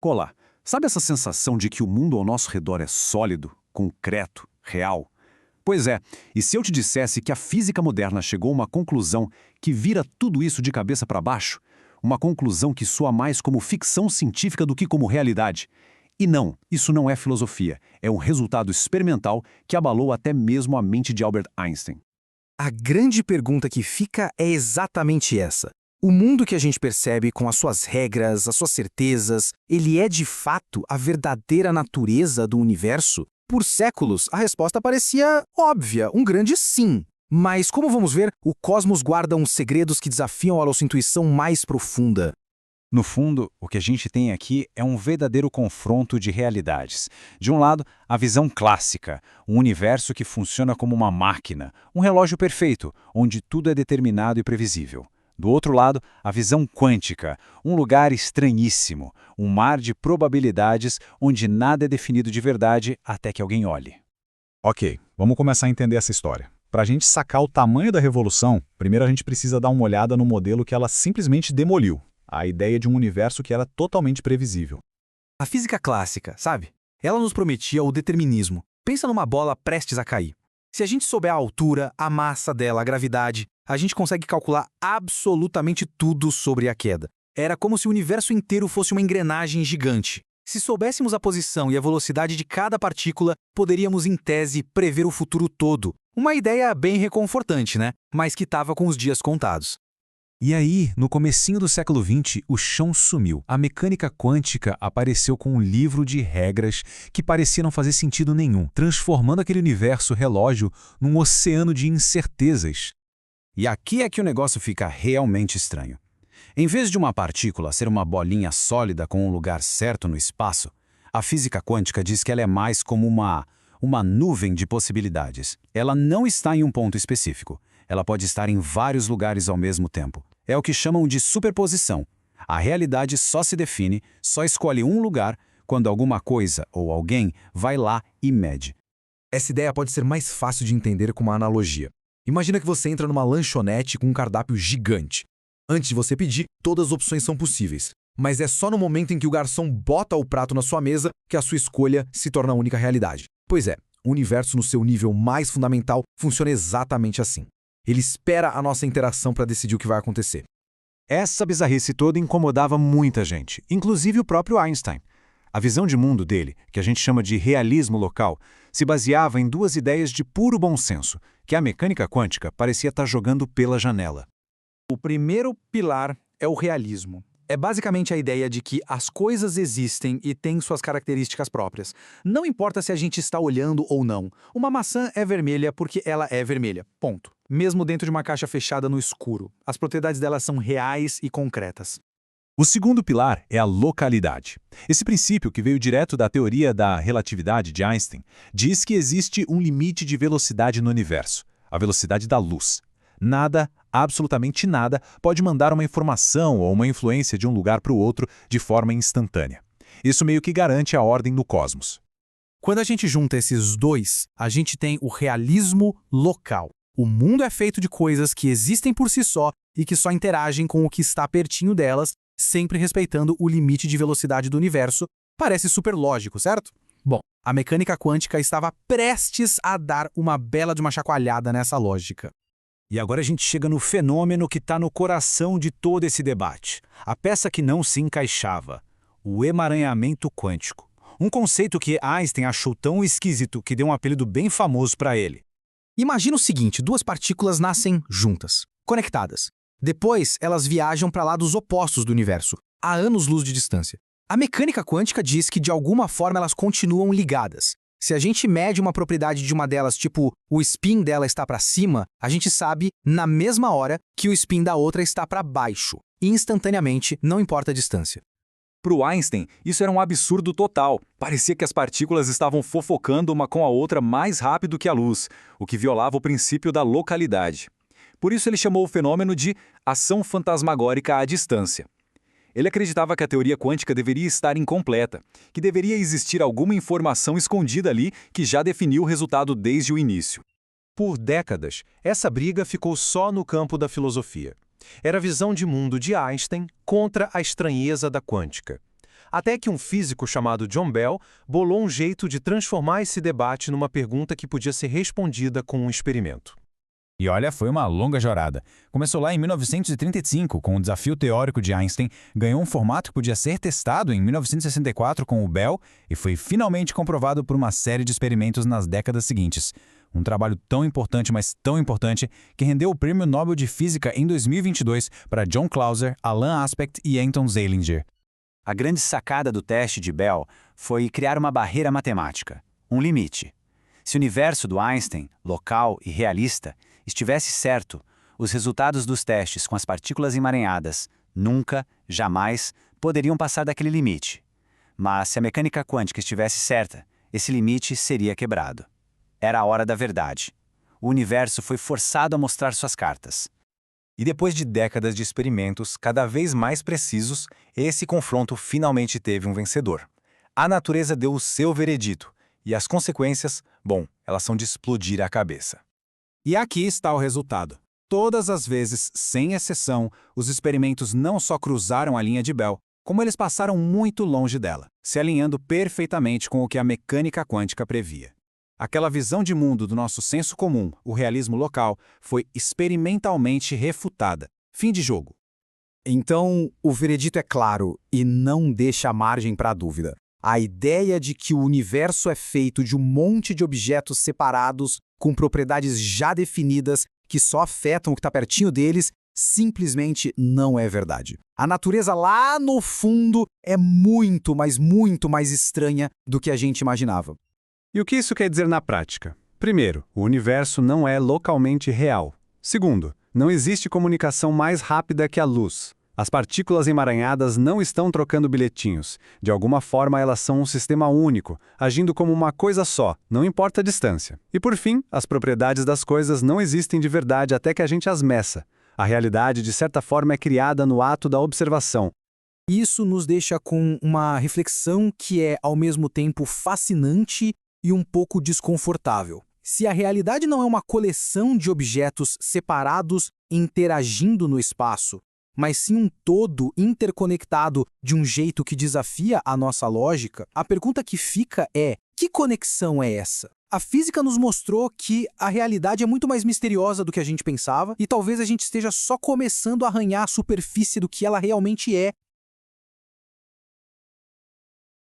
Colar. Sabe essa sensação de que o mundo ao nosso redor é sólido, concreto, real? Pois é, e se eu te dissesse que a física moderna chegou a uma conclusão que vira tudo isso de cabeça para baixo? Uma conclusão que soa mais como ficção científica do que como realidade. E não, isso não é filosofia, é um resultado experimental que abalou até mesmo a mente de Albert Einstein. A grande pergunta que fica é exatamente essa. O mundo que a gente percebe com as suas regras, as suas certezas, ele é de fato a verdadeira natureza do universo? Por séculos, a resposta parecia óbvia, um grande sim. Mas, como vamos ver, o cosmos guarda uns segredos que desafiam a nossa intuição mais profunda. No fundo, o que a gente tem aqui é um verdadeiro confronto de realidades. De um lado, a visão clássica, um universo que funciona como uma máquina, um relógio perfeito, onde tudo é determinado e previsível. Do outro lado, a visão quântica, um lugar estranhíssimo, um mar de probabilidades onde nada é definido de verdade até que alguém olhe. Ok, vamos começar a entender essa história. Para a gente sacar o tamanho da revolução, primeiro a gente precisa dar uma olhada no modelo que ela simplesmente demoliu. A ideia de um universo que era totalmente previsível. A física clássica, sabe? Ela nos prometia o determinismo. Pensa numa bola prestes a cair. Se a gente souber a altura, a massa dela, a gravidade, a gente consegue calcular absolutamente tudo sobre a queda. Era como se o universo inteiro fosse uma engrenagem gigante. Se soubéssemos a posição e a velocidade de cada partícula, poderíamos, em tese, prever o futuro todo. Uma ideia bem reconfortante, né? Mas que estava com os dias contados. E aí, no comecinho do século XX, o chão sumiu. A mecânica quântica apareceu com um livro de regras que parecia não fazer sentido nenhum, transformando aquele universo relógio num oceano de incertezas. E aqui é que o negócio fica realmente estranho. Em vez de uma partícula ser uma bolinha sólida com um lugar certo no espaço, a física quântica diz que ela é mais como uma nuvem de possibilidades. Ela não está em um ponto específico. Ela pode estar em vários lugares ao mesmo tempo. É o que chamam de superposição. A realidade só se define, só escolhe um lugar, quando alguma coisa ou alguém vai lá e mede. Essa ideia pode ser mais fácil de entender com uma analogia. Imagina que você entra numa lanchonete com um cardápio gigante. Antes de você pedir, todas as opções são possíveis. Mas é só no momento em que o garçom bota o prato na sua mesa que a sua escolha se torna a única realidade. Pois é, o universo no seu nível mais fundamental funciona exatamente assim. Ele espera a nossa interação para decidir o que vai acontecer. Essa bizarrice toda incomodava muita gente, inclusive o próprio Einstein. A visão de mundo dele, que a gente chama de realismo local, se baseava em duas ideias de puro bom senso, que a mecânica quântica parecia estar jogando pela janela. O primeiro pilar é o realismo. É basicamente a ideia de que as coisas existem e têm suas características próprias. Não importa se a gente está olhando ou não. Uma maçã é vermelha porque ela é vermelha. Ponto. Mesmo dentro de uma caixa fechada no escuro. As propriedades dela são reais e concretas. O segundo pilar é a localidade. Esse princípio, que veio direto da teoria da relatividade de Einstein, diz que existe um limite de velocidade no universo, a velocidade da luz. Nada, absolutamente nada, pode mandar uma informação ou uma influência de um lugar para o outro de forma instantânea. Isso meio que garante a ordem do cosmos. Quando a gente junta esses dois, a gente tem o realismo local. O mundo é feito de coisas que existem por si só e que só interagem com o que está pertinho delas, sempre respeitando o limite de velocidade do universo. Parece super lógico, certo? Bom, a mecânica quântica estava prestes a dar uma bela de uma chacoalhada nessa lógica. E agora a gente chega no fenômeno que está no coração de todo esse debate. A peça que não se encaixava. O emaranhamento quântico. Um conceito que Einstein achou tão esquisito que deu um apelido bem famoso para ele. Imagina o seguinte, duas partículas nascem juntas, conectadas. Depois, elas viajam para lados opostos do universo, a anos-luz de distância. A mecânica quântica diz que, de alguma forma, elas continuam ligadas. Se a gente mede uma propriedade de uma delas, tipo, o spin dela está para cima, a gente sabe, na mesma hora, que o spin da outra está para baixo. Instantaneamente, não importa a distância. Para o Einstein, isso era um absurdo total. Parecia que as partículas estavam fofocando uma com a outra mais rápido que a luz, o que violava o princípio da localidade. Por isso ele chamou o fenômeno de ação fantasmagórica à distância. Ele acreditava que a teoria quântica deveria estar incompleta, que deveria existir alguma informação escondida ali que já definiu o resultado desde o início. Por décadas, essa briga ficou só no campo da filosofia. Era a visão de mundo de Einstein contra a estranheza da quântica. Até que um físico chamado John Bell bolou um jeito de transformar esse debate numa pergunta que podia ser respondida com um experimento. E olha, foi uma longa jornada. Começou lá em 1935, com o desafio teórico de Einstein, ganhou um formato que podia ser testado em 1964 com o Bell e foi finalmente comprovado por uma série de experimentos nas décadas seguintes. Um trabalho tão importante, mas tão importante, que rendeu o Prêmio Nobel de Física em 2022 para John Clauser, Alan Aspect e Anton Zeilinger. A grande sacada do teste de Bell foi criar uma barreira matemática, um limite. Se o universo do Einstein, local e realista, estivesse certo, os resultados dos testes com as partículas emaranhadas nunca, jamais, poderiam passar daquele limite. Mas se a mecânica quântica estivesse certa, esse limite seria quebrado. Era a hora da verdade. O universo foi forçado a mostrar suas cartas. E depois de décadas de experimentos cada vez mais precisos, esse confronto finalmente teve um vencedor. A natureza deu o seu veredito, e as consequências, bom, elas são de explodir a cabeça. E aqui está o resultado. Todas as vezes, sem exceção, os experimentos não só cruzaram a linha de Bell, como eles passaram muito longe dela, se alinhando perfeitamente com o que a mecânica quântica previa. Aquela visão de mundo do nosso senso comum, o realismo local, foi experimentalmente refutada. Fim de jogo. Então, o veredito é claro e não deixa margem para dúvida. A ideia de que o universo é feito de um monte de objetos separados com propriedades já definidas que só afetam o que está pertinho deles simplesmente não é verdade. A natureza lá no fundo é muito mais estranha do que a gente imaginava. E o que isso quer dizer na prática? Primeiro, o universo não é localmente real. Segundo, não existe comunicação mais rápida que a luz. As partículas emaranhadas não estão trocando bilhetinhos. De alguma forma, elas são um sistema único, agindo como uma coisa só, não importa a distância. E por fim, as propriedades das coisas não existem de verdade até que a gente as meça. A realidade, de certa forma, é criada no ato da observação. Isso nos deixa com uma reflexão que é, ao mesmo tempo, fascinante e um pouco desconfortável. Se a realidade não é uma coleção de objetos separados interagindo no espaço, mas sim um todo interconectado de um jeito que desafia a nossa lógica, a pergunta que fica é: que conexão é essa? A física nos mostrou que a realidade é muito mais misteriosa do que a gente pensava e talvez a gente esteja só começando a arranhar a superfície do que ela realmente é